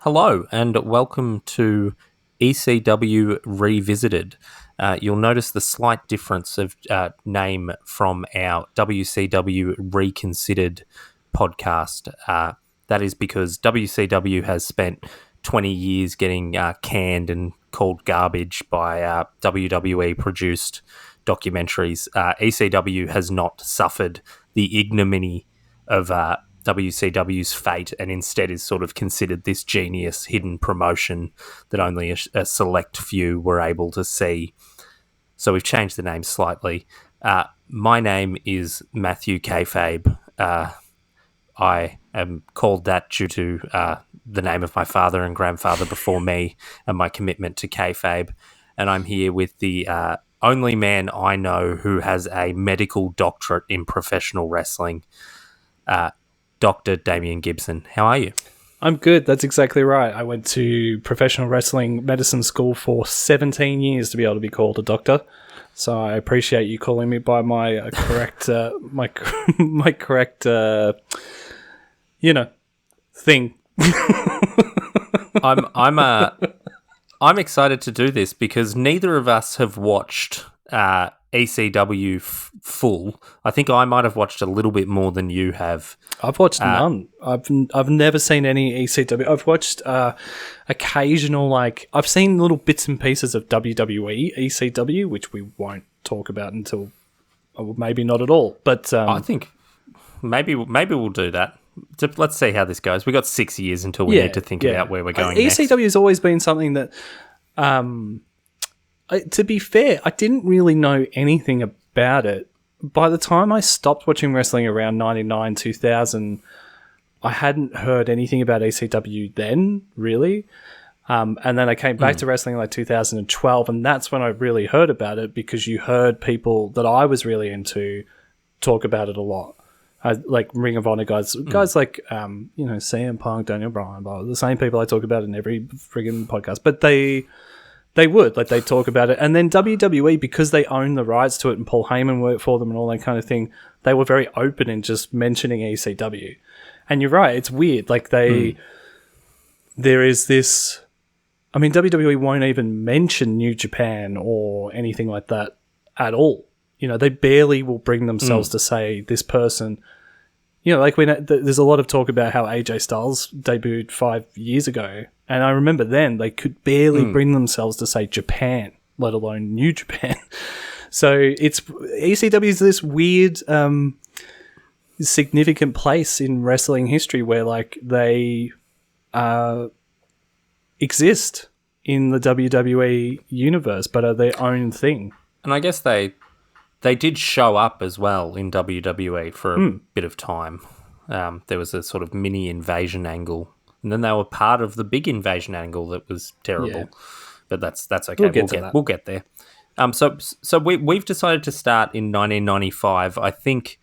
Hello and welcome to ECW Revisited. You'll notice the slight difference of name from our WCW Reconsidered podcast. That is because WCW has spent 20 years getting canned and called garbage by WWE produced documentaries. ECW has not suffered the ignominy of WCW's fate and instead is sort of considered this genius hidden promotion that only a select few were able to see. So we've changed the name slightly. My name is Matthew Kayfabe. I am called that due to the name of my father and grandfather before me and my commitment to Kayfabe. And I'm here with the only man I know who has a medical doctorate in professional wrestling, Dr. Damian Gibson. How are you? I'm good. That's exactly right. I went to professional wrestling medicine school for 17 years to be able to be called a doctor. So I appreciate you calling me by my correct, my correct, thing. I'm excited to do this because neither of us have watched ECW full. I think I might have watched a little bit more than you have. I've watched none. I've never seen any ECW. I've watched occasional, I've seen little bits and pieces of WWE ECW, which we won't talk about until maybe not at all. But I think maybe we'll do that. Let's see how this goes. We got 6 years until we need to think about where we're going. ECW has always been something that. To be fair, I didn't really know anything about it. By the time I stopped watching wrestling around 99, 2000, I hadn't heard anything about ECW then, really. And then I came back to wrestling in 2012, and that's when I really heard about it because you heard people that I was really into talk about it a lot. Like Ring of Honor guys like, CM Punk, Daniel Bryan, the same people I talk about in every friggin' podcast. But they would, they talk about it. And then WWE, because they own the rights to it and Paul Heyman worked for them and all that kind of thing, they were very open in just mentioning ECW. And you're right, it's weird. There is this... I mean, WWE won't even mention New Japan or anything like that at all. They barely will bring themselves to say this person... there's a lot of talk about how AJ Styles debuted 5 years ago. And I remember then they could barely bring themselves to say Japan, let alone New Japan. So ECW is this weird, significant place in wrestling history where they exist in the WWE universe, but are their own thing. And I guess they did show up as well in WWE for a bit of time. There was a sort of mini invasion angle. And then they were part of the big invasion angle that was terrible. Yeah. But that's okay. We'll get there. So we've decided to start in 1995. I think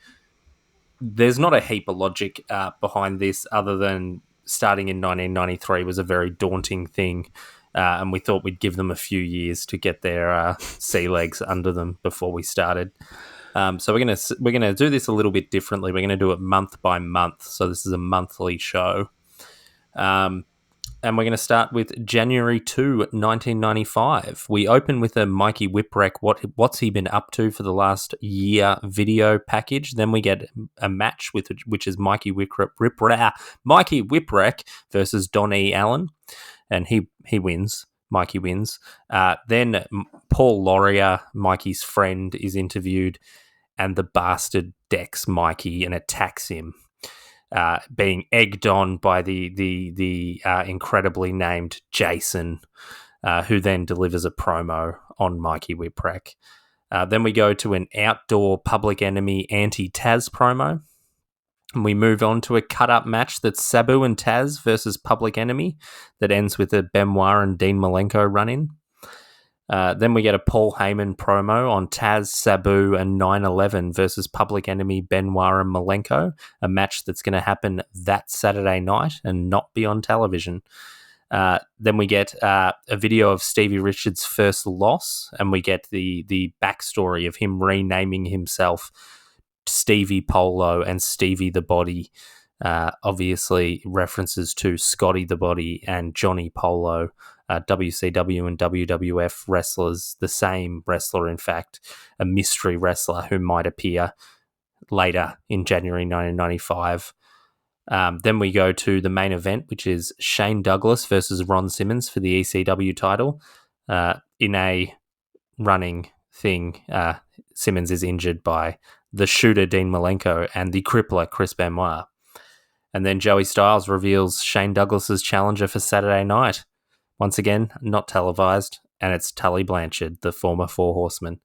there's not a heap of logic behind this other than starting in 1993 was a very daunting thing. And we thought we'd give them a few years to get their sea legs under them before we started. So we're gonna do this a little bit differently. We're gonna do it month by month. So this is a monthly show. And we're going to start with January 2, 1995. We open with a Mikey Whipwreck, what's he been up to for the last year video package. Then we get a match which is Mikey Whipwreck versus Don E. Allen, and he wins. Mikey wins. Then Paul Laurier, Mikey's friend, is interviewed, and the bastard decks Mikey and attacks him. Being egged on by the incredibly named Jason, who then delivers a promo on Mikey Whipwreck. Then we go to an outdoor Public Enemy anti-Taz promo. And we move on to a cut-up match that's Sabu and Taz versus Public Enemy that ends with a Benoit and Dean Malenko run-in. Then we get a Paul Heyman promo on Taz, Sabu, and 9/11 versus Public Enemy, Benoit, and Malenko, a match that's going to happen that Saturday night and not be on television. Then we get a video of Stevie Richards' first loss, and we get the backstory of him renaming himself Stevie Polo and Stevie the Body Obviously, references to Scotty the Body and Johnny Polo, WCW and WWF wrestlers, the same wrestler, in fact, a mystery wrestler who might appear later in January 1995. Then we go to the main event, which is Shane Douglas versus Ron Simmons for the ECW title. In a running thing, Simmons is injured by the shooter Dean Malenko and the crippler Chris Benoit. And then Joey Styles reveals Shane Douglas's challenger for Saturday night. Once again, not televised, and it's Tully Blanchard, the former Four Horsemen.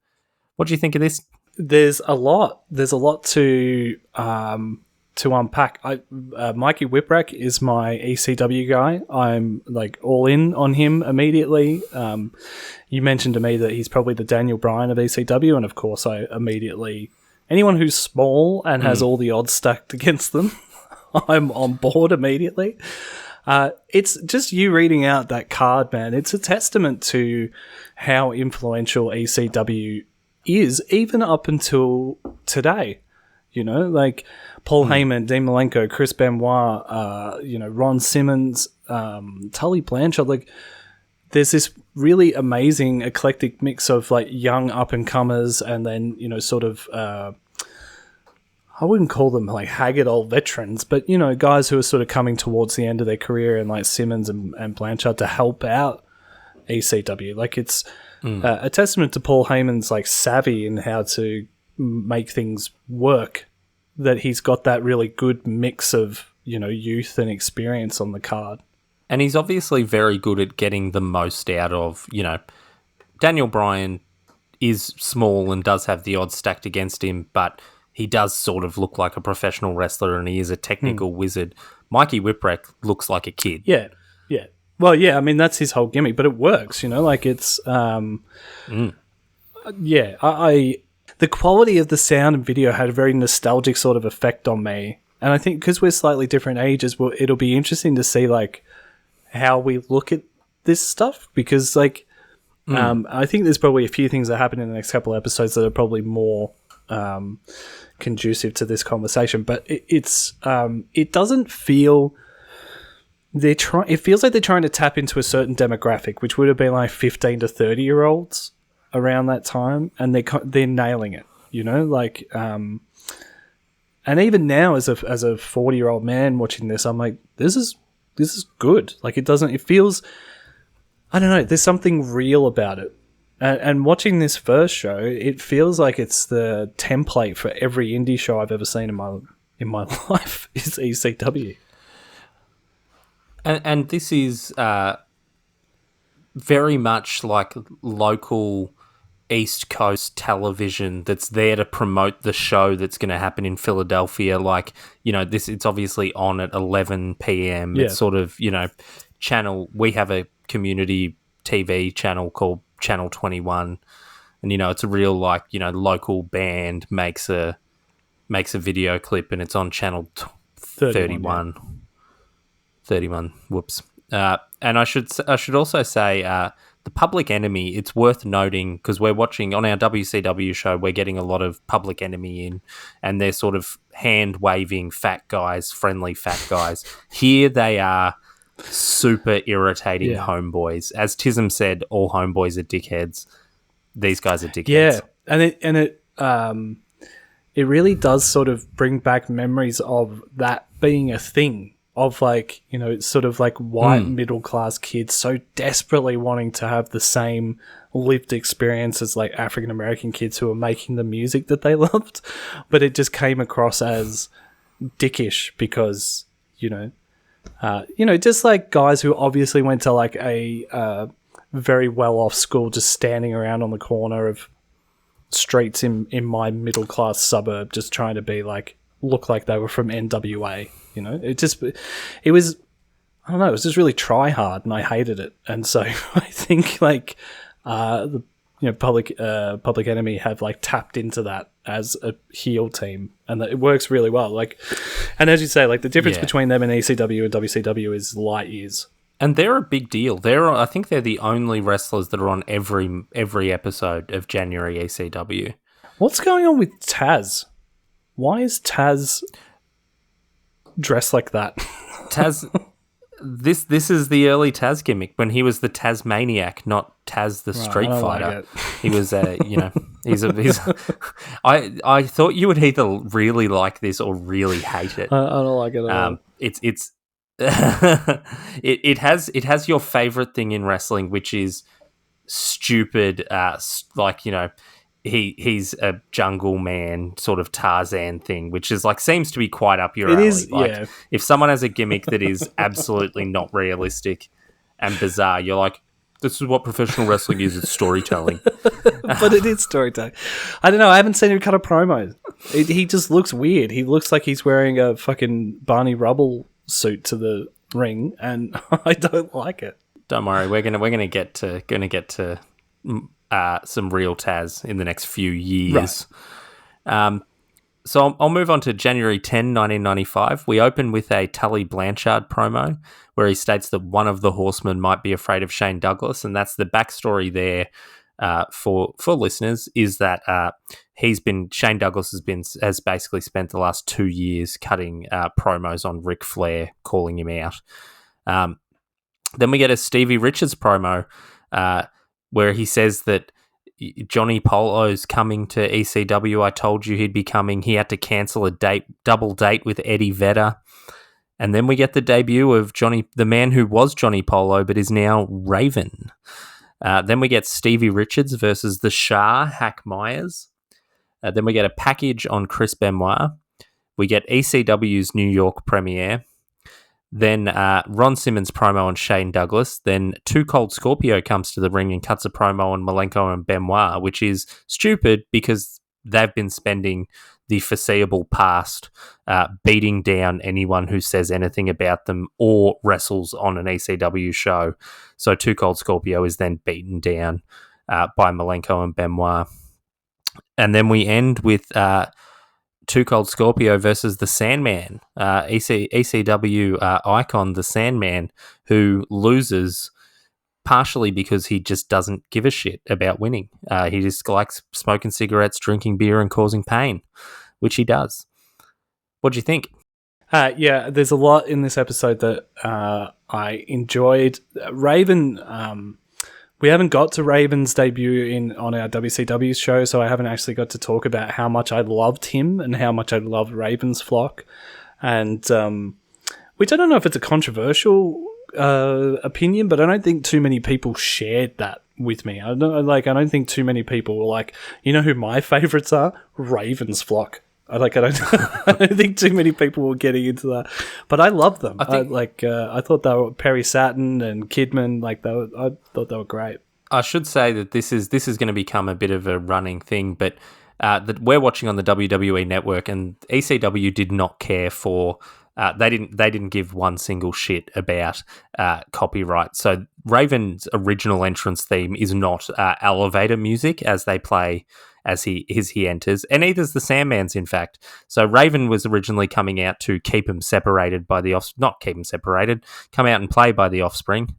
What do you think of this? There's a lot. There's a lot to unpack. Mikey Whipwreck is my ECW guy. I'm like all in on him immediately. You mentioned to me that he's probably the Daniel Bryan of ECW, and of course I immediately... Anyone who's small and has all the odds stacked against them, I'm on board immediately. It's just you reading out that card, man. It's a testament to how influential ECW is, even up until today. You know, like Paul Heyman, Dean Malenko, Chris Benoit, Ron Simmons, Tully Blanchard. Like, there's this really amazing eclectic mix of like young up and comers, and then sort of I wouldn't call them like haggard old veterans, but guys who are sort of coming towards the end of their career, and like Simmons and Blanchard to help out ECW. Like, it's a testament to Paul Heyman's like savvy in how to make things work, that he's got that really good mix of youth and experience on the card. And he's obviously very good at getting the most out of, Daniel Bryan is small and does have the odds stacked against him, but he does sort of look like a professional wrestler, and he is a technical wizard. Mikey Whipwreck looks like a kid. Yeah. Well, yeah, I mean, that's his whole gimmick, but it works, like it's... Yeah, the quality of the sound and video had a very nostalgic sort of effect on me. And I think because we're slightly different ages, it'll be interesting to see, like, how we look at this stuff, because, like, I think there's probably a few things that happen in the next couple of episodes that are probably more conducive to this conversation. But it doesn't feel... It feels like they're trying to tap into a certain demographic, which would have been like 15 to 30-year-olds around that time, and they're nailing it, like, and even now as a 40-year-old man watching this, I'm like, this is good. Like, it feels, I don't know, there's something real about it. And watching this first show, it feels like it's the template for every indie show I've ever seen in my life is ECW. And this is very much like local East Coast television that's there to promote the show that's going to happen in Philadelphia. Like, it's obviously on at 11 p.m. Yeah. It's sort of, channel. We have a community TV channel called Channel 21. And, it's a real, like, local band makes a video clip, and it's on Channel 31. Yeah. 31. Whoops. And I should also say the Public Enemy, it's worth noting, because we're watching on our WCW show, we're getting a lot of Public Enemy in, and they're sort of hand-waving fat guys, friendly fat guys. Here they are super irritating homeboys. As Tism said, all homeboys are dickheads. These guys are dickheads. Yeah, and it really does sort of bring back memories of that being a thing. Of like, sort of like white middle class kids so desperately wanting to have the same lived experience as like African American kids who are making the music that they loved, but it just came across as dickish because just like guys who obviously went to like a very well off school, just standing around on the corner of streets in my middle class suburb, just trying to be like look like they were from NWA. It was, I don't know, it was just really try hard, and I hated it. And so I think like the Public Enemy have like tapped into that as a heel team, and that it works really well. Like, and as you say, like the difference between them and ECW and WCW is light years. And they're a big deal. I think they're the only wrestlers that are on every episode of January ECW. What's going on with Taz? Why is Taz? dress like that. Taz, this is the early Taz gimmick when he was the Tasmaniac, not Taz the Street Fighter. Like he was he's I thought you would either really like this or really hate it. I don't like it at all. It's it has your favorite thing in wrestling, which is stupid, he's a jungle man sort of Tarzan thing, which is seems to be quite up your alley. Yeah. If someone has a gimmick that is absolutely not realistic and bizarre, you're like, this is what professional wrestling is, it's storytelling. But it is storytelling. I don't know, I haven't seen him cut a promo. He just looks weird. He looks like he's wearing a fucking Barney Rubble suit to the ring, and I don't like it. Don't worry, we're gonna get to some real Taz in the next few years. Right. So I'll move on to January 10, 1995. We open with a Tully Blanchard promo where he states that one of the Horsemen might be afraid of Shane Douglas, and that's the backstory there for listeners, is that Shane Douglas has basically spent the last 2 years cutting promos on Ric Flair, calling him out. Then we get a Stevie Richards promo where he says that Johnny Polo's coming to ECW. I told you he'd be coming. He had to cancel a double date with Eddie Vedder. And then we get the debut of the man who was Johnny Polo but is now Raven. Then we get Stevie Richards versus the Shah, Hack Myers. Then we get a package on Chris Benoit. We get ECW's New York premiere. Then Ron Simmons promo on Shane Douglas. Then Too Cold Scorpio comes to the ring and cuts a promo on Malenko and Benoit, which is stupid because they've been spending the foreseeable past beating down anyone who says anything about them or wrestles on an ECW show. So Too Cold Scorpio is then beaten down by Malenko and Benoit. And then we end with Too Cold Scorpio versus the Sandman, ECW icon, the Sandman, who loses partially because he just doesn't give a shit about winning. He just likes smoking cigarettes, drinking beer, and causing pain, which he does. What do you think? Yeah, there's a lot in this episode that I enjoyed. Raven, we haven't got to Raven's debut on our WCW show, so I haven't actually got to talk about how much I loved him and how much I loved Raven's flock. And which I don't know if it's a controversial opinion, but I don't think too many people shared that with me. I don't think too many people were like, you know who my favourites are? Raven's flock. I don't think too many people were getting into that, but I love them. I thought they were Perry Saturn and Kidman. I thought they were great. I should say that this is going to become a bit of a running thing, but that we're watching on the WWE network, and ECW did not care for. They didn't give one single shit about copyright. So Raven's original entrance theme is not elevator music as they play as he enters, and neither's the Sandman's, in fact. So Raven was originally coming out to keep him separated by the come out and play by the Offspring,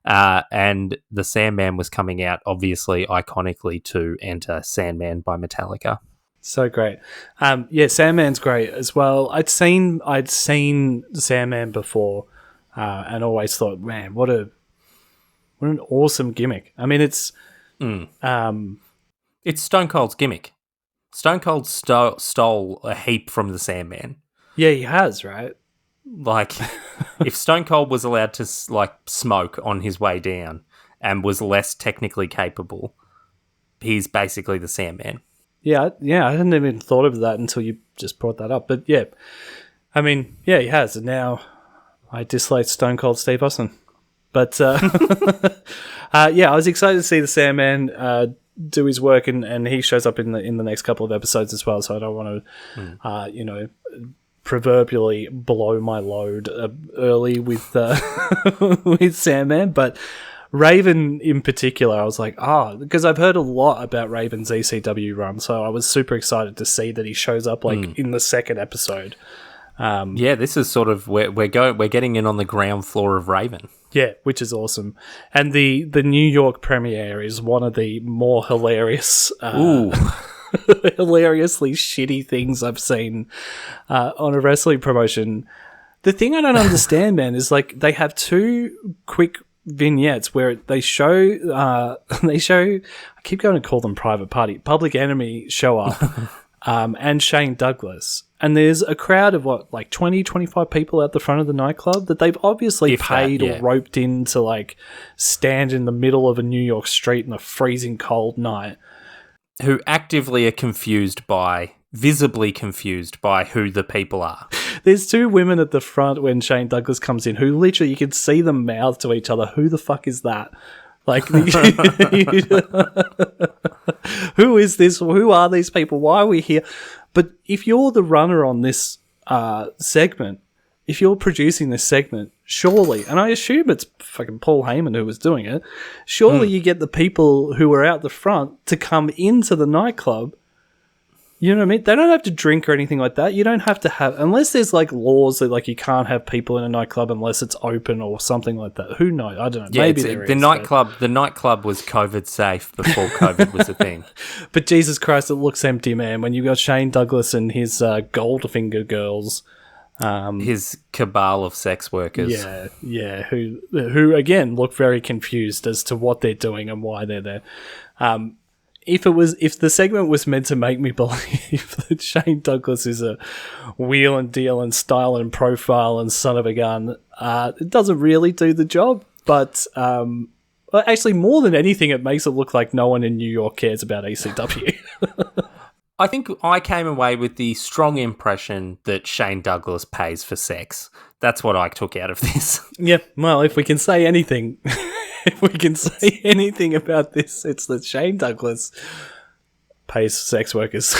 and the Sandman was coming out, obviously, iconically, to enter Sandman by Metallica. So great. Sandman's great as well. I'd seen Sandman before, and always thought, man, what an awesome gimmick. I mean, it's Stone Cold's gimmick. Stone Cold stole a heap from the Sandman. Yeah, he has, right? If Stone Cold was allowed to smoke on his way down and was less technically capable, he's basically the Sandman. Yeah, I hadn't even thought of that until you just brought that up. But yeah, I mean, yeah, he has. And now I dislike Stone Cold Steve Austin. But I was excited to see the Sandman do his work, and he shows up in the next couple of episodes as well. So I don't want to, proverbially blow my load early with with Sandman, but Raven in particular, I was like, because I've heard a lot about Raven's ECW run, so I was super excited to see that he shows up in the second episode. This is sort of we're getting in on the ground floor of Raven. Yeah, which is awesome. And the New York premiere is one of the more hilarious, hilariously shitty things I've seen on a wrestling promotion. The thing I don't understand, man, is like they have two quick vignettes where they show I keep going to call them Private Party, Public Enemy show up, and Shane Douglas. And there's a crowd of, like 20, 25 people at the front of the nightclub that they've obviously paid or roped in to, like, stand in the middle of a New York street in a freezing cold night. Who actively are visibly confused by who the people are. There's two women at the front when Shane Douglas comes in who literally, you can see them mouth to each other. Who the fuck is that? Like, who is this? Who are these people? Why are we here? But if you're the runner on this segment, if you're producing this segment, surely, and I assume it's fucking Paul Heyman who was doing it, surely you get the people who are out the front to come into the nightclub. You know what I mean? They don't have to drink or anything like that. You don't have to have, unless there's like laws that like you can't have people in a nightclub unless it's open or something like that. Who knows? I don't know. Yeah, maybe there is. The nightclub was COVID safe before COVID was a thing. But Jesus Christ, it looks empty, man. When you got Shane Douglas and his Goldfinger girls, his cabal of sex workers. Yeah, who again look very confused as to what they're doing and why they're there. If the segment was meant to make me believe that Shane Douglas is a wheel and deal and style and profile and son of a gun, it doesn't really do the job. But actually, more than anything, it makes it look like no one in New York cares about ECW. I think I came away with the strong impression that Shane Douglas pays for sex. That's what I took out of this. Yeah, well, if we can say anything... If we can say anything about this, it's that Shane Douglas pays sex workers.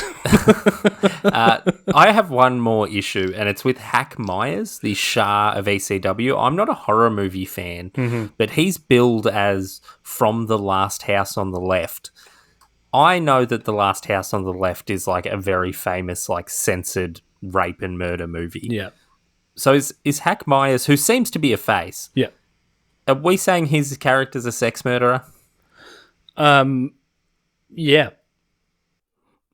I have one more issue, and it's with Hack Myers, the Shah of ECW. I'm not a horror movie fan, but he's billed as from The Last House on the Left. I know that The Last House on the Left is like a very famous, like censored rape and murder movie. Yeah. So is Hack Myers, who seems to be a face... Yeah. Are we saying his character's a sex murderer? Yeah.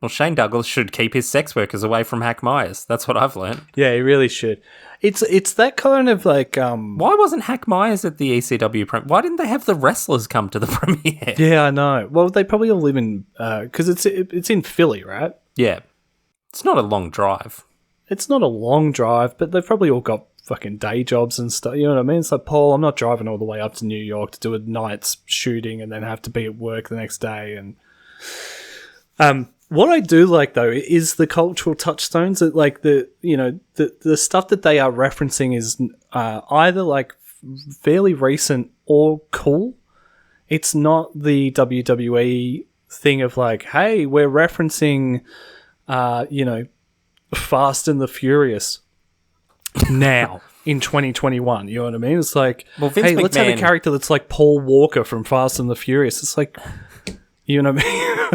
Well, Shane Douglas should keep his sex workers away from Hack Myers. That's what I've learned. Yeah, he really should. It's that kind of like... Why wasn't Hack Myers at the ECW premiere? Why didn't they have the wrestlers come to the premiere? Yeah, I know. Well, they probably all live in... Because it's in Philly, right? Yeah. It's not a long drive. It's not a long drive, but they've probably all got fucking day jobs and stuff. You know what I mean? It's like, Paul, I'm not driving all the way up to New York to do a night's shooting and then have to be at work the next day. And what I do like though is the cultural touchstones that, like, the stuff that they are referencing is either like fairly recent or cool. It's not the WWE thing of like, hey, we're referencing Fast and the Furious now in 2021. You know what I mean? It's like, well, hey, let's have a character that's like Paul Walker from Fast and the Furious. It's like, you know what I mean?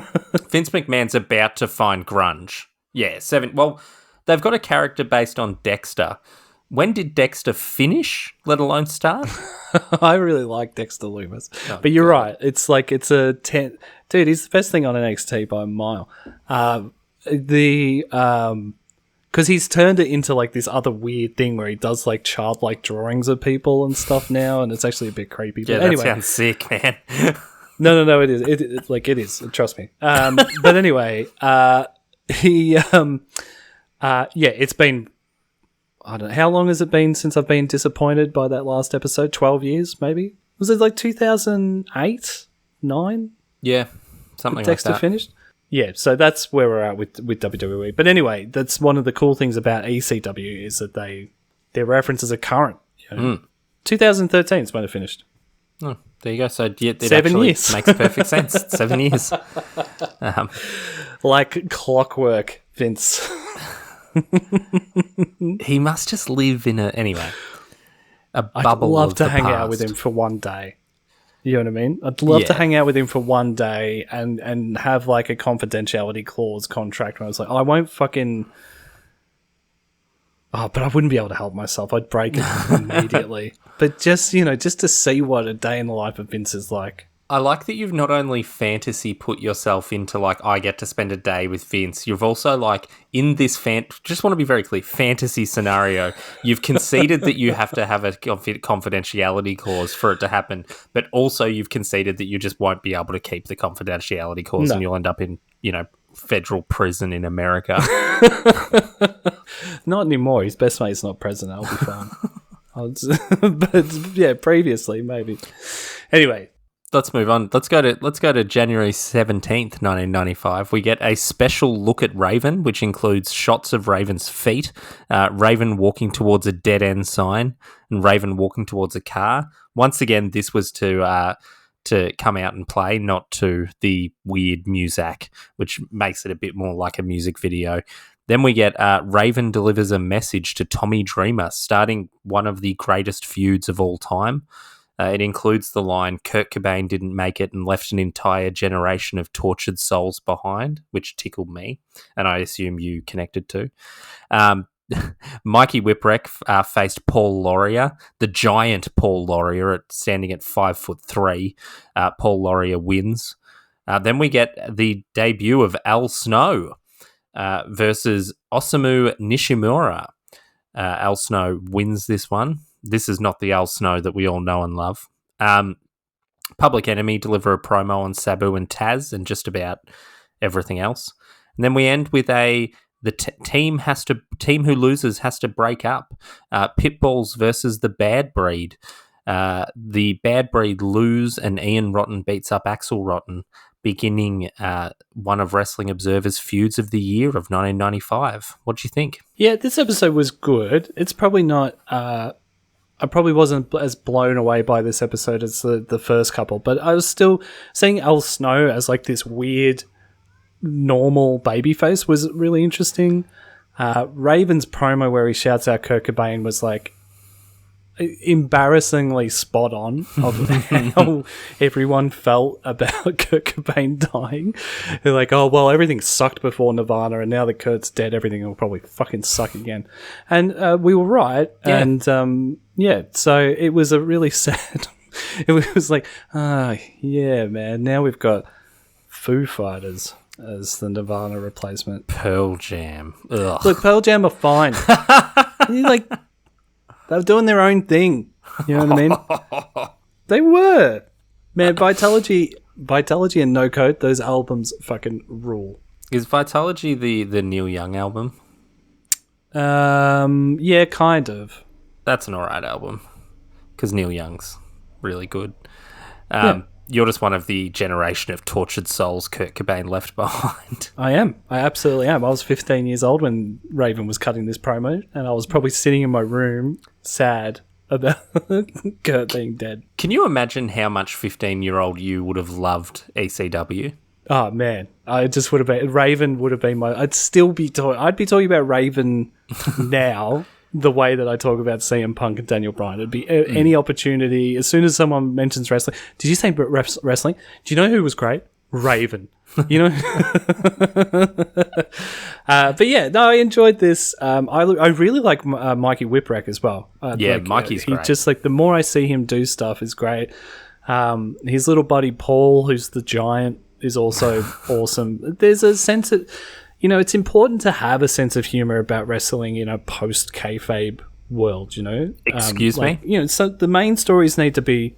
Vince McMahon's about to find grunge. Yeah, well, they've got a character based on Dexter. When did Dexter finish, let alone start? I really like Dexter Lumis. But you're right. It's like, it's a 10... Dude, he's the best thing on NXT by a mile. Because he's turned it into like this other weird thing where he does like childlike drawings of people and stuff now, and it's actually a bit creepy. Yeah, but that anyway, sounds sick, man. No, it is. It is. Trust me. But anyway, it's been, I don't know, how long has it been since I've been disappointed by that last episode? 12 years, maybe? Was it like 2008, 9? Yeah, something like that. Dexter finished. Yeah, so that's where we're at with WWE. But anyway, that's one of the cool things about ECW is that their references are current. 2013 is when it finished. Oh, there you go. So it 7 years. Makes perfect sense. 7 years. Like clockwork, Vince. He must just live in a bubble. I'd love to hang past. out with him for one day. You know what I mean? I'd love to hang out with him for one day and have like a confidentiality clause contract where I was like, I won't fucking... Oh, but I wouldn't be able to help myself. I'd break it immediately. But just, just to see what a day in the life of Vince is like. I like that you've not only fantasy put yourself into like, I get to spend a day with Vince, you've also like in this just want to be very clear, fantasy scenario, you've conceded that you have to have a confidentiality clause for it to happen, but also you've conceded that you just won't be able to keep the confidentiality clause and you'll end up in, federal prison in America. Not anymore. His best mate's not president. I'll be fine. But yeah, previously maybe. Anyway. Let's move on. Let's go to January 17th, 1995. We get a special look at Raven, which includes shots of Raven's feet, Raven walking towards a dead-end sign, and Raven walking towards a car. Once again, this was to come out and play, not to the weird music, which makes it a bit more like a music video. Then we get Raven delivers a message to Tommy Dreamer, starting one of the greatest feuds of all time. It includes the line, Kurt Cobain didn't make it and left an entire generation of tortured souls behind, which tickled me, and I assume you connected to. Mikey Whipwreck faced Paul Laurier, the giant Paul Laurier, standing at 5'3". Paul Laurier wins. Then we get the debut of Al Snow versus Osamu Nishimura. Al Snow wins this one. This is not the Al Snow that we all know and love. Public Enemy deliver a promo on Sabu and Taz and just about everything else. And then we end with the team who loses has to break up. Pitbulls versus the Bad Breed. The Bad Breed lose and Ian Rotten beats up Axel Rotten, beginning one of Wrestling Observer's feuds of the year of 1995. What do you think? Yeah, this episode was good. It's probably not... I probably wasn't as blown away by this episode as the first couple, but I was still seeing Al Snow as like this weird, normal babyface was really interesting. Raven's promo where he shouts out Kurt Cobain was like embarrassingly spot on of how everyone felt about Kurt Cobain dying. They're like, oh, well, everything sucked before Nirvana, and now that Kurt's dead, everything will probably fucking suck again. And we were right. Yeah. And so it was a really sad... It was like, yeah, man, now we've got Foo Fighters as the Nirvana replacement. Pearl Jam. Ugh. Look, Pearl Jam are fine. Like... They were doing their own thing. You know what I mean? They were. Man, Vitalogy and No Code, those albums fucking rule. Is Vitalogy the Neil Young album? Yeah, kind of. That's an alright album. Because Neil Young's really good. Yeah. You're just one of the generation of tortured souls Kurt Cobain left behind. I am. I absolutely am. I was 15 years old when Raven was cutting this promo, and I was probably sitting in my room sad about Kurt being dead. Can you imagine how much 15-year-old you would have loved ECW? Oh, man. I just would have been... Raven would have been my... I'd still be talking... I'd be talking about Raven now... the way that I talk about CM Punk and Daniel Bryan. It'd be any opportunity. As soon as someone mentions wrestling, did you say wrestling? Do you know who was great? Raven. You know? But yeah, no, I enjoyed this. I really like Mikey Whipwreck as well. Mikey's great. Just like the more I see him do stuff is great. His little buddy Paul, who's the giant, is also awesome. There's a sense that... it's important to have a sense of humor about wrestling in a post-kayfabe world, Excuse me? So the main stories need to be...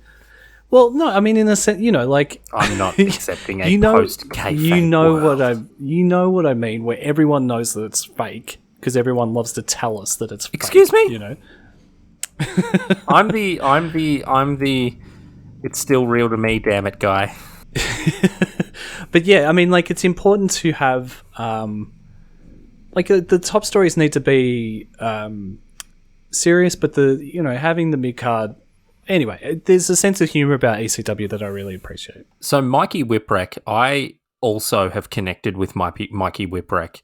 Well, no, I mean, in a sense, like... I'm not accepting a post-kayfabe world. You know what I mean, where everyone knows that it's fake, because everyone loves to tell us that it's fake. Excuse me? I'm the it's still real to me, damn it, guy. But yeah, I mean, like, it's important to have, the top stories need to be serious, but having the mid-card... Anyway, there's a sense of humour about ECW that I really appreciate. So Mikey Whipwreck, I also have connected with Mikey Whipwreck.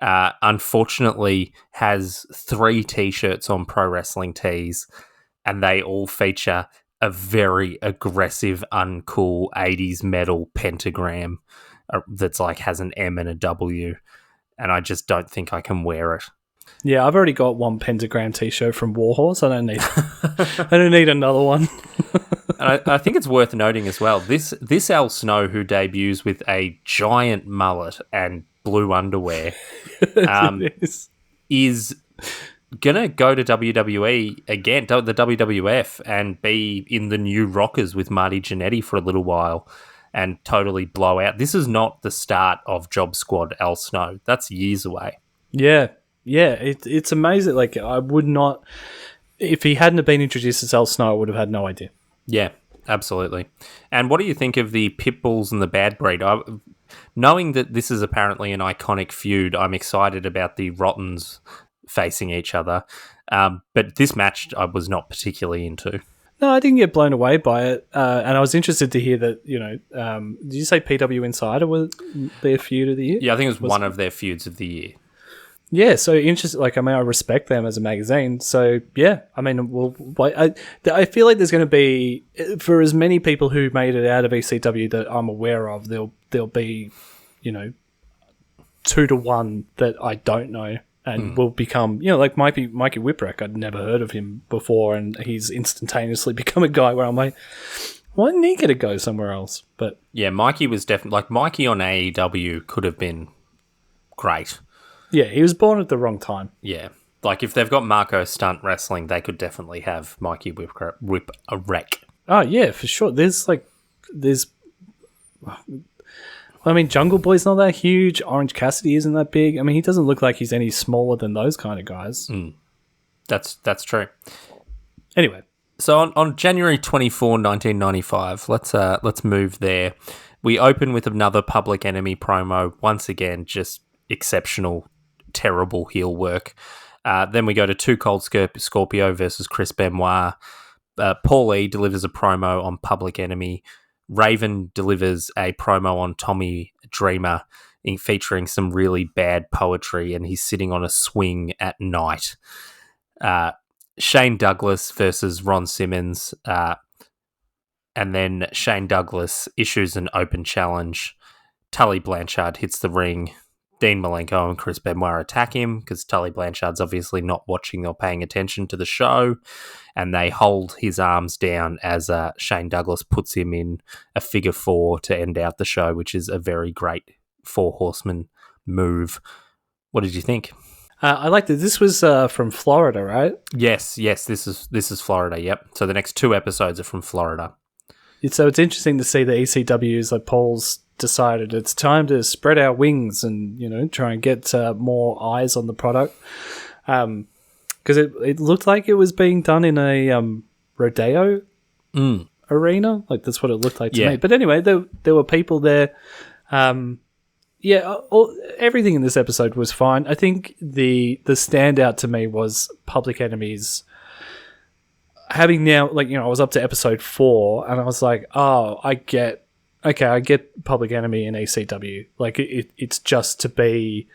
Unfortunately, has 3 T-shirts on Pro Wrestling Tees, and they all feature a very aggressive, uncool 80s metal pentagram that's like has an M and a W, and I just don't think I can wear it. Yeah, I've already got one pentagram T-shirt from Warhorse. I don't need another one. And I think it's worth noting as well, this Al Snow, who debuts with a giant mullet and blue underwear, is going to go to WWE again, the WWF, and be in the New Rockers with Marty Jannetty for a little while and totally blow out. This is not the start of Job Squad Al Snow. That's years away. Yeah. It's amazing. Like, I would not... If he hadn't have been introduced as Al Snow, I would have had no idea. Yeah, absolutely. And what do you think of the Pitbulls and the Bad Breed? Knowing that this is apparently an iconic feud, I'm excited about the Rottens facing each other. But this match I was not particularly into. No, I didn't get blown away by it. And I was interested to hear that, did you say PW Insider was their feud of the year? Yeah, I think it was one of their feuds of the year. Yeah, so interesting. Like, I respect them as a magazine. So, yeah, I feel like there's going to be, for as many people who made it out of ECW that I'm aware of, there'll be, 2 to 1 that I don't know and will become, like Mikey Whipwreck. I'd never heard of him before, and he's instantaneously become a guy where I'm like, why didn't he get to go somewhere else? But yeah, Mikey was definitely, like, Mikey on AEW could have been great. Yeah, he was born at the wrong time. Yeah. Like, if they've got Marco Stunt Wrestling, they could definitely have Mikey Whipwreck. Oh, yeah, for sure. Jungle Boy's not that huge. Orange Cassidy isn't that big. I mean, he doesn't look like he's any smaller than those kind of guys. That's true. Anyway. So on January 24, 1995, let's move there. We open with another Public Enemy promo. Once again, just exceptional, terrible heel work. Then we go to Too Cold Scorpio versus Chris Benoit. Paul E delivers a promo on Public Enemy. Raven delivers a promo on Tommy Dreamer, featuring some really bad poetry, and he's sitting on a swing at night. Shane Douglas versus Ron Simmons. And then Shane Douglas issues an open challenge. Tully Blanchard hits the ring. Dean Malenko and Chris Benoit attack him because Tully Blanchard's obviously not watching or paying attention to the show, and they hold his arms down as Shane Douglas puts him in a figure 4 to end out the show, which is a very great 4 horseman move. What did you think? I liked it. This was from Florida, right? Yes, this is Florida, yep. So the next 2 episodes are from Florida. So it's interesting to see the ECWs, like Paul's decided it's time to spread our wings and, try and get more eyes on the product. Because it looked like it was being done in a rodeo arena. Like, that's what it looked like to me. But anyway, there were people there. Everything in this episode was fine. I think the standout to me was Public Enemy's having now, I was up to episode 4 and I was like, oh, I get Public Enemy in ECW. Like, it's just to be...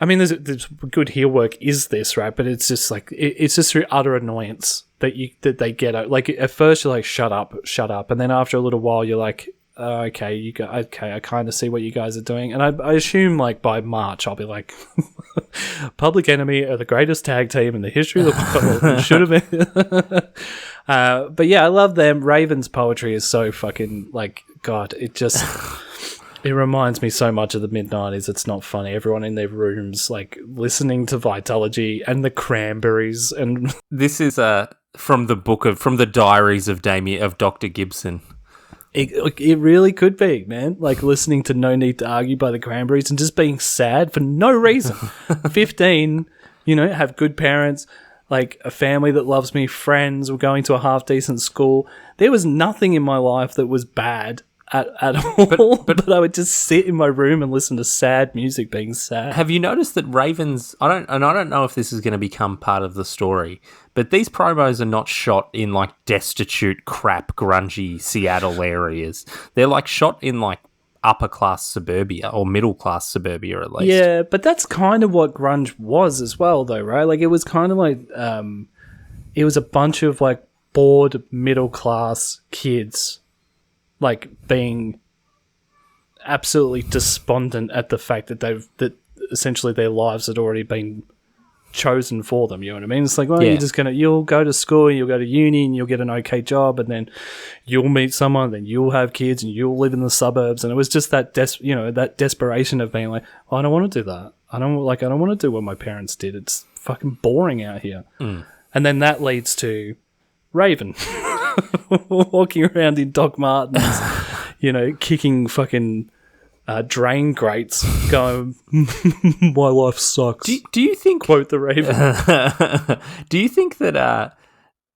I mean, there's good heel work is this, right? But it's just like, it's just through utter annoyance that they get out. Like, at first you're like, shut up. And then after a little while you're like, okay, I kind of see what you guys are doing. And I assume, like, by March I'll be like, Public Enemy are the greatest tag team in the history of the world. Should have been. But yeah, I love them. Raven's poetry is so fucking, like, God, it just... It reminds me so much of the mid-90s. It's not funny. Everyone in their rooms, like, listening to Vitalogy and the Cranberries. And this is from the diaries of Dr. Gibson. It really could be, man. Like, listening to No Need to Argue by the Cranberries and just being sad for no reason. 15, have good parents, like a family that loves me, friends, we're going to a half-decent school. There was nothing in my life that was bad at all, but I would just sit in my room and listen to sad music being sad. Have you noticed that Ravens... I don't know if this is going to become part of the story, but these promos are not shot in, like, destitute, crap, grungy Seattle areas. They're, like, shot in, like, upper-class suburbia, or middle-class suburbia, at least. Yeah, but that's kind of what grunge was as well, though, right? Like, it was kind of like... it was a bunch of, like, bored middle-class kids... like, being absolutely despondent at the fact that essentially their lives had already been chosen for them. You know what I mean? It's like, well, Yeah. you'll go to school, you'll go to uni, and you'll get an okay job, and then you'll meet someone, then you'll have kids, and you'll live in the suburbs. And it was just that that desperation of being like, oh, I don't want to do that. I don't want to do what my parents did. It's fucking boring out here. And then that leads to Raven walking around in Doc Martens, kicking fucking drain grates, going, "My life sucks." Do you think? Quote the Raven. Do you think that?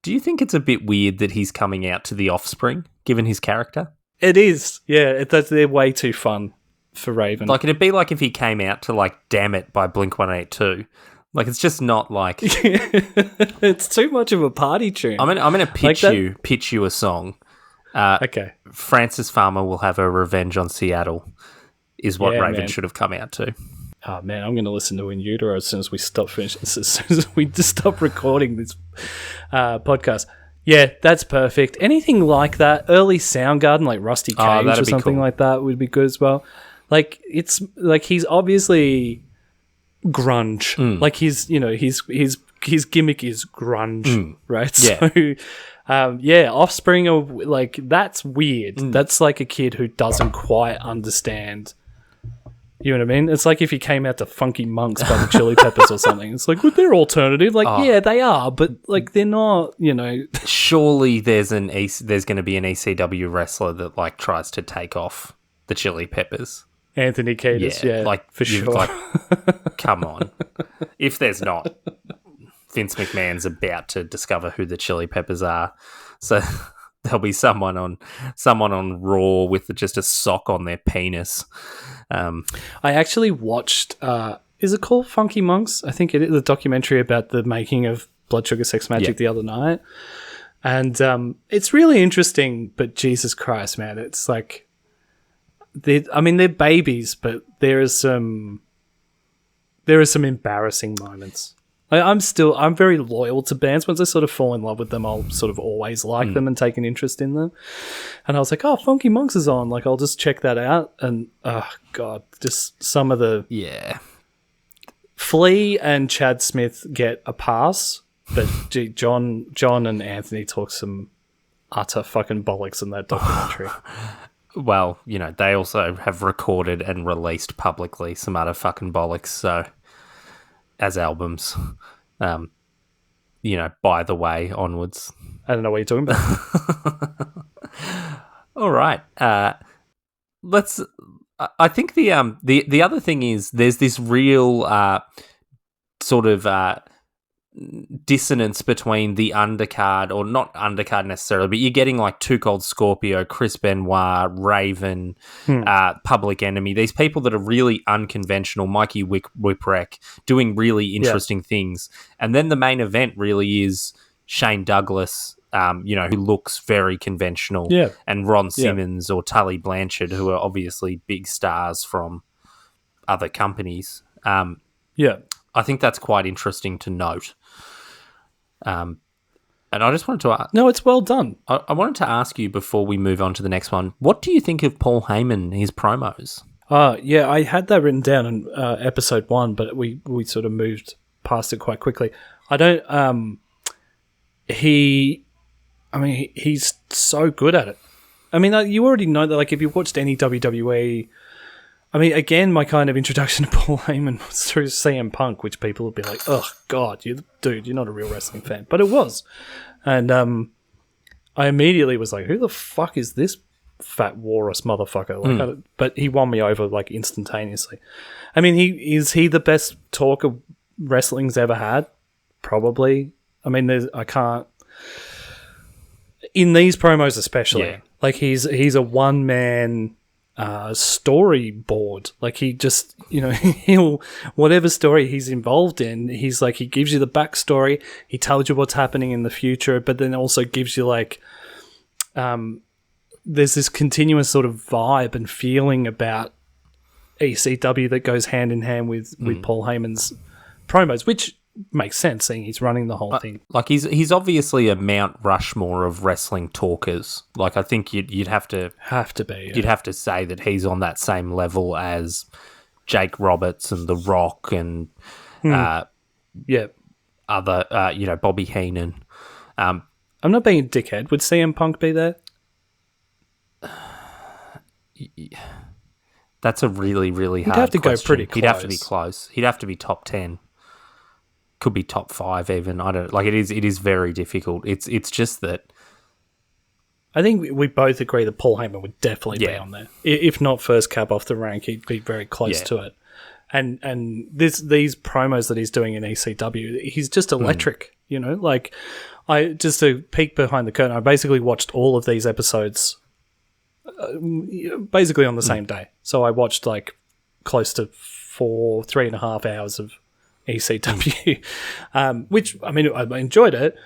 Do you think it's a bit weird that he's coming out to the Offspring, given his character? It is. Yeah, they're way too fun for Raven. Like, it'd be like if he came out to like "Damn It" by Blink-182. Like, it's just not like it's too much of a party tune. I'm gonna pitch you a song. Okay. Frances Farmer Will Have Her Revenge on Seattle is what Raven should have come out to. Oh man, I'm going to listen to In Utero as soon as we stop recording this podcast. Yeah, that's perfect. Anything like that, early Soundgarden, like Rusty Cage or something like that, would be good as well. Like, it's like he's obviously grunge. Like his gimmick is grunge, right? Yeah. So, Offspring are like, that's weird. That's like a kid who doesn't quite understand. You know what I mean? It's like if he came out to Funky Monks by the Chili Peppers or something. It's like, well, they're alternative. Like, yeah, they are, but like they're not. Surely there's going to be an ECW wrestler that like tries to take off the Chili Peppers. Anthony Kiedis, yeah, like for sure. Like, come on. If there's not, Vince McMahon's about to discover who the Chili Peppers are. So there'll be someone on Raw with just a sock on their penis. I actually watched. Is it called Funky Monks? I think it is, the documentary about the making of Blood Sugar Sex Magic the other night, and it's really interesting. But Jesus Christ, man, it's like they're babies, but there are some embarrassing moments. I'm very loyal to bands. Once I sort of fall in love with them, I'll sort of always like them and take an interest in them. And I was like, oh, Funky Monks is on. Like, I'll just check that out. And, oh, God, just some of the... Yeah. Flea and Chad Smith get a pass, but John and Anthony talk some utter fucking bollocks in that documentary. Well, they also have recorded and released publicly some utter fucking bollocks, so... as albums, by the way, onwards. I don't know what you're talking about. All right. Let's. I think the other thing is there's this real sort of dissonance between the undercard, or not undercard necessarily, but you're getting like Too Cold Scorpio, Chris Benoit, Raven, Public Enemy, these people that are really unconventional, Mikey Whipwreck, doing really interesting things. And then the main event really is Shane Douglas, who looks very conventional, and Ron Simmons or Tully Blanchard, who are obviously big stars from other companies. I think that's quite interesting to note. And I just wanted to... No, it's well done. I wanted to ask you before we move on to the next one, what do you think of Paul Heyman and his promos? I had that written down in episode 1, but we sort of moved past it quite quickly. I don't... he's so good at it. I mean, you already know that, like, if you watched any WWE... I mean, again, my kind of introduction to Paul Heyman was through CM Punk, which people would be like, oh, God, you're not a real wrestling fan. But it was. And I immediately was like, who the fuck is this fat walrus motherfucker? Like, but he won me over, like, instantaneously. I mean, is he the best talker wrestling's ever had? Probably. I mean, I can't... In these promos especially, like, he's a one-man... storyboard. Like, he just, he'll, whatever story he's involved in, he's like, he gives you the backstory, he tells you what's happening in the future, but then also gives you like, there's this continuous sort of vibe and feeling about ECW that goes hand in hand with Paul Heyman's promos, which makes sense, seeing he's running the whole thing. Like, he's obviously a Mount Rushmore of wrestling talkers. Like, I think you'd have to be. You'd have to say that he's on that same level as Jake Roberts and The Rock and Yeah. other, Bobby Heenan. I'm not being a dickhead. Would CM Punk be there? That's a really, really hard He'd have to question. go pretty close. He'd have to be close. He'd have to be top 10. Could be top 5 even. I don't like it is very difficult. It's just that I think we both agree that Paul Heyman would definitely be on there. If not first cab off the rank, he'd be very close to it. And these promos that he's doing in ECW, he's just electric, Like, just to peek behind the curtain, I basically watched all of these episodes basically on the same day. So I watched like close to 3.5 hours of ECW, which I enjoyed it.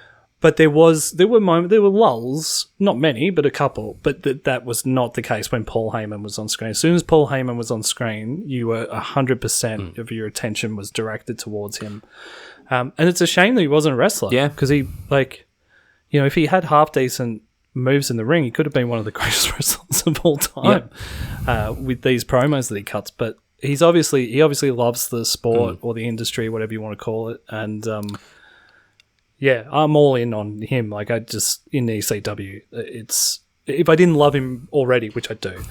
But there were lulls, not many, but a couple. But that was not the case when Paul Heyman was on screen. As soon as Paul Heyman was on screen, you were 100% of your attention was directed towards him. And it's a shame that he wasn't a wrestler. Yeah, because he if he had half decent moves in the ring, he could have been one of the greatest wrestlers of all time with these promos that he cuts. But he obviously loves the sport or the industry, whatever you want to call it, and. I'm all in on him. Like, in ECW, it's if I didn't love him already, which I do,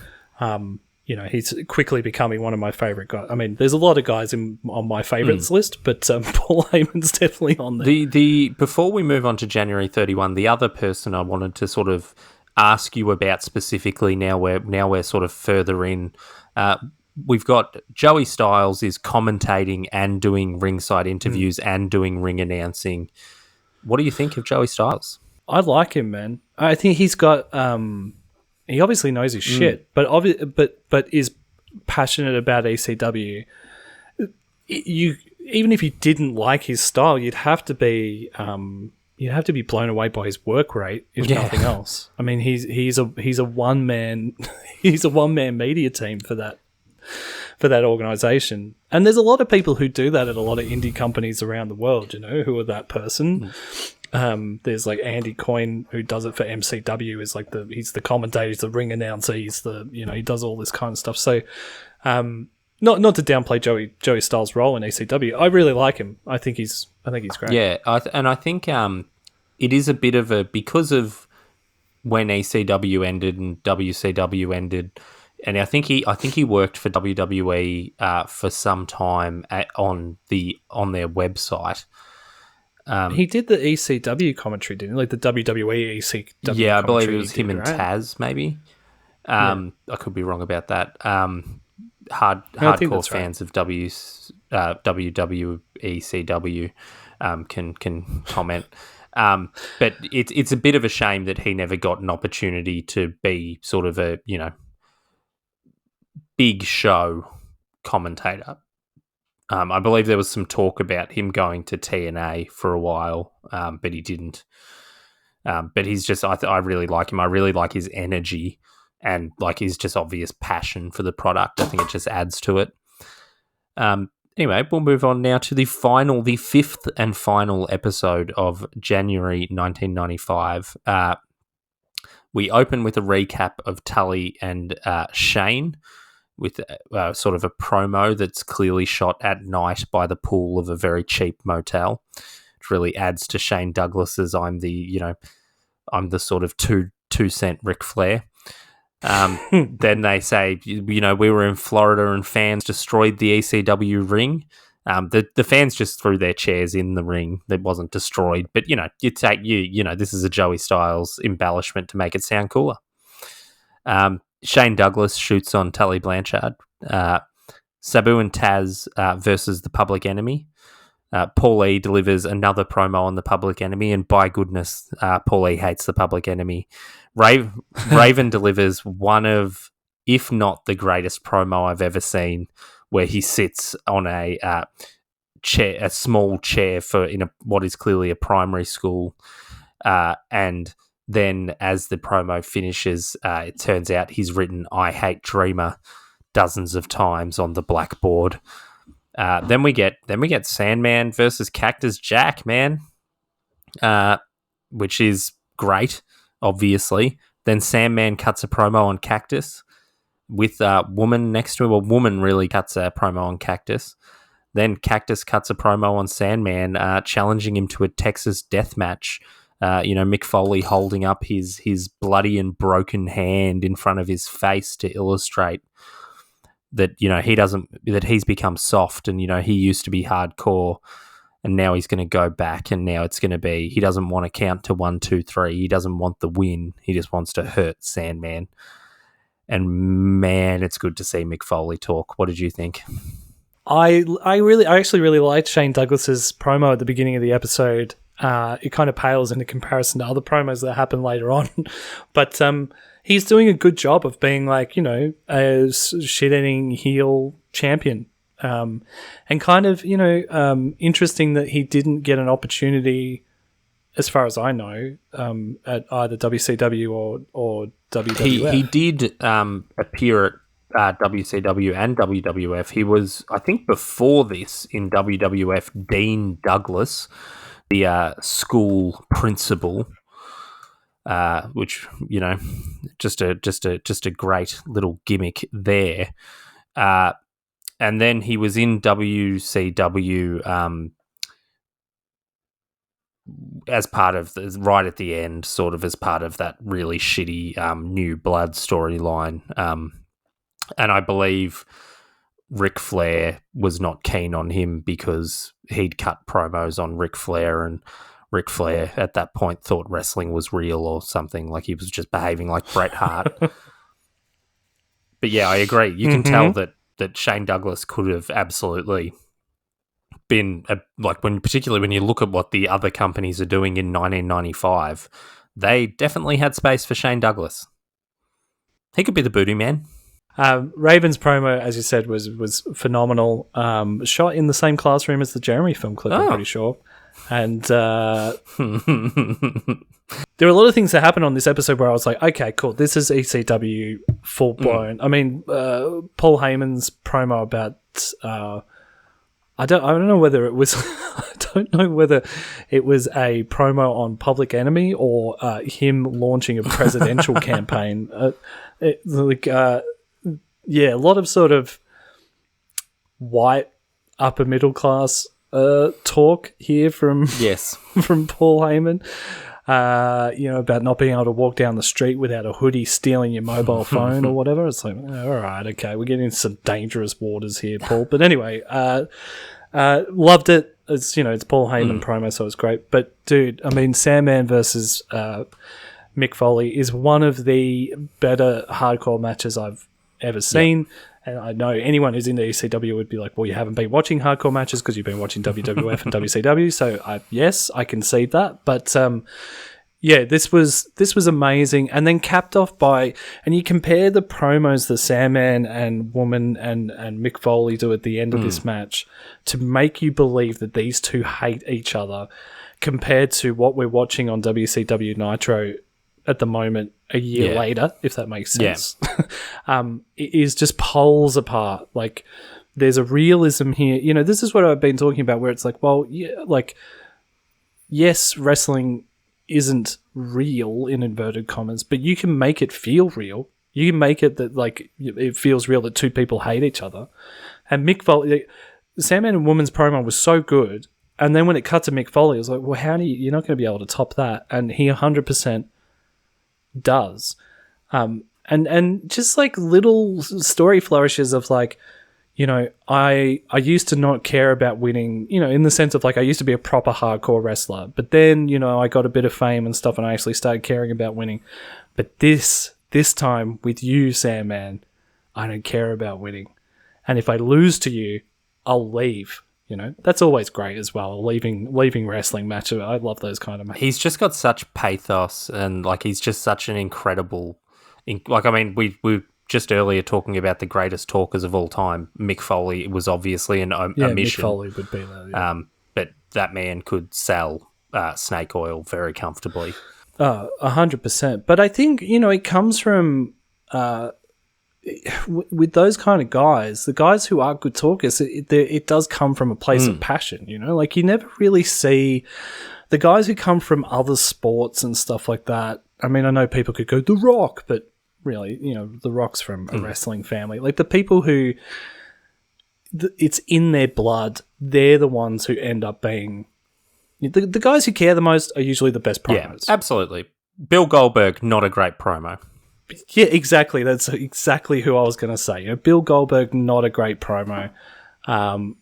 he's quickly becoming one of my favorite guys. I mean, there's a lot of guys on my favorites list, but Paul Heyman's definitely on there. The before we move on to January 31, the other person I wanted to sort of ask you about specifically. Now we're sort of further in. We've got Joey Styles is commentating and doing ringside interviews and doing ring announcing. What do you think of Joey Styles? I like him, man. I think he's got. He obviously knows his shit, but is passionate about ECW. Even if you didn't like his style, you'd have to be blown away by his work rate, if nothing else. I mean, he's a one man media team for that organization. And there's a lot of people who do that at a lot of indie companies around the world, who are that person. There's like Andy Coyne, who does it for MCW, he's the commentator, he's the ring announcer, he does all this kind of stuff. So not to downplay Joey Styles' role in ECW. I really like him. I think he's great. Yeah, I think it is a bit of because of when ECW ended and WCW ended. And I think he worked for WWE for some time on their website. He did the ECW commentary, didn't he? Like the WWE ECW. Yeah, I believe it was him and Taz, maybe. I could be wrong about that. Hardcore fans of WWE ECW can comment. But it's a bit of a shame that he never got an opportunity to be sort of a big show commentator. I believe there was some talk about him going to TNA for a while, but he didn't. But he's just, I really like him. I really like his energy and like his just obvious passion for the product. I think it just adds to it. Anyway, we'll move on now to the fifth and final episode of January 1995. We open with a recap of Tully and Shane, with sort of a promo that's clearly shot at night by the pool of a very cheap motel. It really adds to Shane Douglas's I'm the sort of 2-cent Ric Flair. Then they say, we were in Florida and fans destroyed the ECW ring. The fans just threw their chairs in the ring. That wasn't destroyed, but this is a Joey Styles embellishment to make it sound cooler. Shane Douglas shoots on Tully Blanchard. Sabu and Taz versus the Public Enemy. Paul E delivers another promo on the Public Enemy, and by goodness, Paul E hates the Public Enemy. Raven delivers one of, if not the greatest promo I've ever seen, where he sits on a small chair in what is clearly a primary school, and then as the promo finishes, it turns out he's written "I hate Dreamer" dozens of times on the blackboard. Then we get Sandman versus Cactus Jack, man, which is great, obviously. Then Sandman cuts a promo on Cactus. with a woman next to him. A woman really cuts a promo on Cactus. Then Cactus cuts a promo on Sandman, challenging him to a Texas death match. Mick Foley holding up his bloody and broken hand in front of his face to illustrate that, that he's become soft, and, he used to be hardcore, and now he's going to go back, and now it's going to be, he doesn't want to count to 1, 2, 3. He doesn't want the win. He just wants to hurt Sandman. And man, it's good to see Mick Foley talk. What did you think? I actually really liked Shane Douglas's promo at the beginning of the episode. It kind of pales in comparison to other promos that happen later on, but he's doing a good job of being like, a shit-eating heel champion, and kind of interesting that he didn't get an opportunity, as far as I know, at either WCW or WWF. He did appear at WCW and WWF. He was, I think, before this in WWF, Dean Douglas, the school principal, which, just a great little gimmick there. And then he was in WCW as part of right at the end, sort of as part of that really shitty New Blood storyline. And I believe Ric Flair was not keen on him because he'd cut promos on Ric Flair, and Ric Flair at that point thought wrestling was real or something, like he was just behaving like Bret Hart. But yeah, I agree. You can tell that Shane Douglas could have absolutely been, particularly when you look at what the other companies are doing in 1995, they definitely had space for Shane Douglas. He could be the booty man. Raven's promo, as you said, was phenomenal. Shot in the same classroom as the Jeremy film clip, I'm pretty sure. And there were a lot of things that happened on this episode where I was like, okay, cool, this is ECW full blown. I mean, Paul Heyman's promo about I don't know whether it was I don't know whether it was a promo on Public Enemy or him launching a presidential campaign. Yeah, a lot of sort of white upper middle class talk here from from Paul Heyman. About not being able to walk down the street without a hoodie stealing your mobile phone or whatever. It's like, all right, okay, we're getting into some dangerous waters here, Paul. But anyway, loved it. It's it's Paul Heyman promo, so it's great. But dude, I mean, Sandman versus Mick Foley is one of the better hardcore matches I've ever seen. And I know anyone who's in the ECW would be like, well, you haven't been watching hardcore matches because you've been watching WWF and WCW. So yes, I concede that. But this was amazing. And then capped off by, and you compare the promos that Sandman and Woman and Mick Foley do at the end of this match to make you believe that these two hate each other, compared to what we're watching on WCW Nitro at the moment, a year later, if that makes sense. It is just poles apart. Like, there's a realism here. This is what I've been talking about, where it's like, well, yes, wrestling isn't real in inverted commas, but you can make it feel real. You can make it that, like, it feels real that two people hate each other. And Mick Foley, Sandman and Woman's promo was so good, and then when it cut to Mick Foley, it was like, well, you're not going to be able to top that. And he 100% does. And just like little story flourishes of like, I used to not care about winning, in the sense of like I used to be a proper hardcore wrestler, but then, I got a bit of fame and stuff and I actually started caring about winning. But this time with you, Sandman, I don't care about winning. And if I lose to you, I'll leave. That's always great as well. Leaving wrestling match. I love those kind of matches. He's just got such pathos, and like he's just such an incredible. Like, I mean, we just earlier talking about the greatest talkers of all time. Mick Foley was obviously an omission. Mick Foley would be that. Yeah. But that man could sell snake oil very comfortably. 100%. But I think it comes from. With those kind of guys, the guys who are good talkers, it does come from a place of passion, Like, you never really see the guys who come from other sports and stuff like that. I mean, I know people could go The Rock, but really. The Rock's from a wrestling family. Like, the people who it's in their blood, they're the ones who end up being... The guys who care the most are usually the best promos. Yeah, absolutely. Bill Goldberg, not a great promo. Yeah, exactly. That's exactly who I was going to say. Bill Goldberg, not a great promo. I'm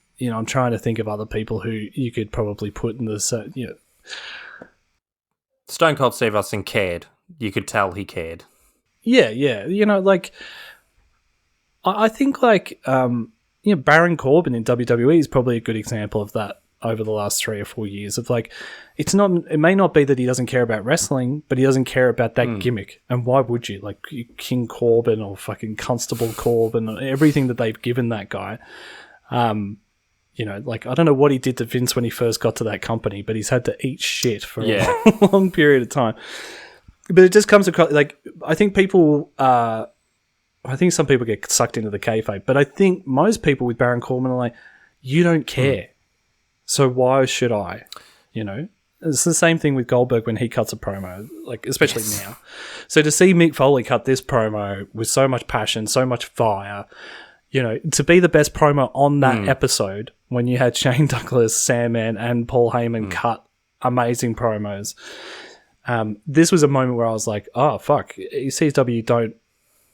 trying to think of other people who you could probably put in this. Stone Cold Steve Austin cared. You could tell he cared. Yeah. I think Baron Corbin in WWE is probably a good example of that over the last 3 or 4 years. Of like, it may not be that he doesn't care about wrestling, but he doesn't care about that gimmick. And why would you? Like King Corbin or fucking Constable Corbin, everything that they've given that guy. I don't know what he did to Vince when he first got to that company, but he's had to eat shit for a long period of time. But it just comes across like, I think some people get sucked into the kayfabe, but I think most people with Baron Corbin are like, you don't care. So why should I? It's the same thing with Goldberg when he cuts a promo, like especially now. So to see Mick Foley cut this promo with so much passion, so much fire, to be the best promo on that episode when you had Shane Douglas, Sandman, and Paul Heyman cut amazing promos. This was a moment where I was like, oh, fuck, ECW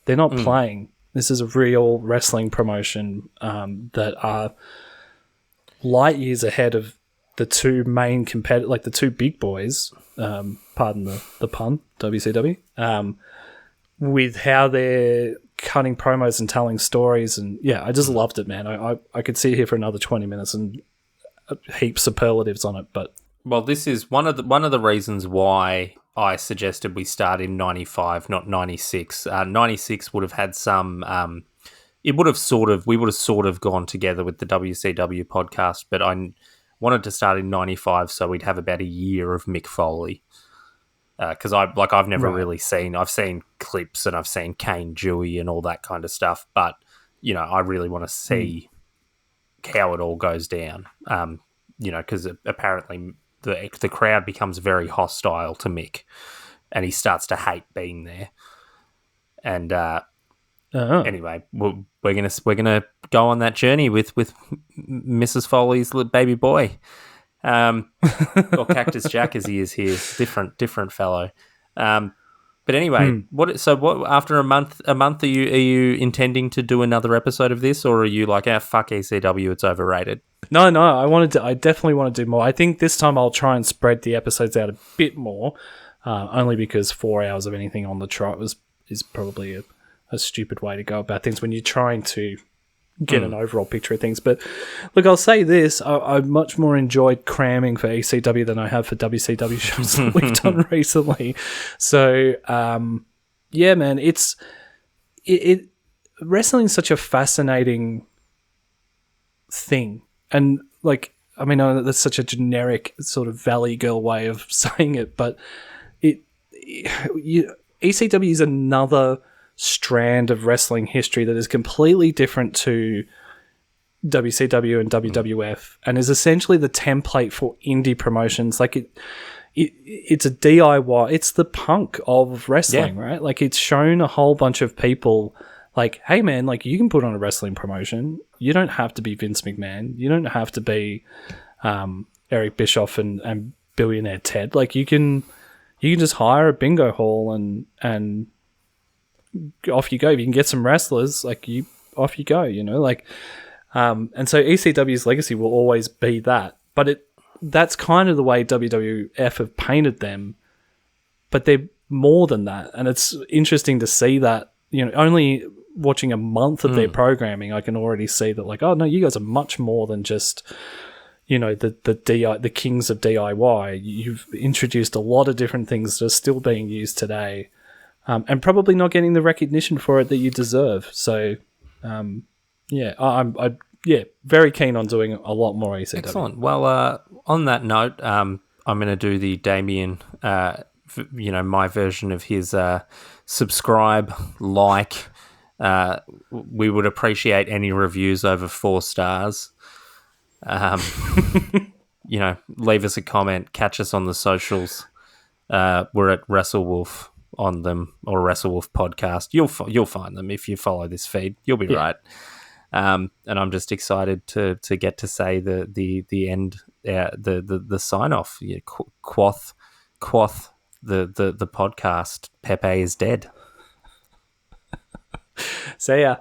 they're not playing. This is a real wrestling promotion that are light years ahead of the two main competitors, like the two big boys, pardon the pun, WCW, with how they're cutting promos and telling stories. And yeah, I just loved it, man. I could sit here for another 20 minutes and heaps superlatives on it. But well, this is one of the reasons why I suggested we start in 95, not 96. 96 would have had some... we would have sort of gone together with the WCW podcast, but I wanted to start in 95 so we'd have about a year of Mick Foley. Because I've never really seen... I've seen clips and I've seen Kane Dewey and all that kind of stuff, but, I really want to see how it all goes down. Because apparently the crowd becomes very hostile to Mick and he starts to hate being there. And... Anyway, we're gonna go on that journey with Mrs. Foley's baby boy, or Cactus Jack as he is here, different fellow. But anyway, what after a month are you intending to do another episode of this, or are you like, fuck ECW, it's overrated? No, I definitely want to do more. I think this time I'll try and spread the episodes out a bit more, only because 4 hours of anything on the trot is probably a stupid way to go about things when you're trying to get an overall picture of things. But look, I'll say this, I much more enjoyed cramming for ECW than I have for WCW shows that we've done recently. So, yeah, man, wrestling's such a fascinating thing. And like, I mean, I know that's such a generic sort of Valley Girl way of saying it, but ECW is another strand of wrestling history that is completely different to WCW and WWF, and is essentially the template for indie promotions. Like it's a DIY. It's the Punk of wrestling, right? Like, it's shown a whole bunch of people like, hey man, like, you can put on a wrestling promotion. You don't have to be Vince McMahon. You don't have to be Eric Bischoff and billionaire Ted. Like, you can just hire a bingo hall and off you go. If you can get some wrestlers, off you go, like, and so ECW's legacy will always be that, but that's kind of the way WWF have painted them, but they're more than that. And it's interesting to see that, only watching a month of their programming, I can already see that, like, oh no, you guys are much more than just, the kings of DIY. You've introduced a lot of different things that are still being used today. And probably not getting the recognition for it that you deserve. So, I'm very keen on doing a lot more ECW. Excellent. Well, on that note, I'm going to do the Damian, my version of his subscribe, like. We would appreciate any reviews over 4 stars. Leave us a comment, catch us on the socials. We're at WrestleWolf. on them or WrestleWolf podcast. You'll find them if you follow this feed. You'll be right. And I'm just excited to get to say the end, the sign off. Yeah, quoth the podcast. Pepe is dead. See ya.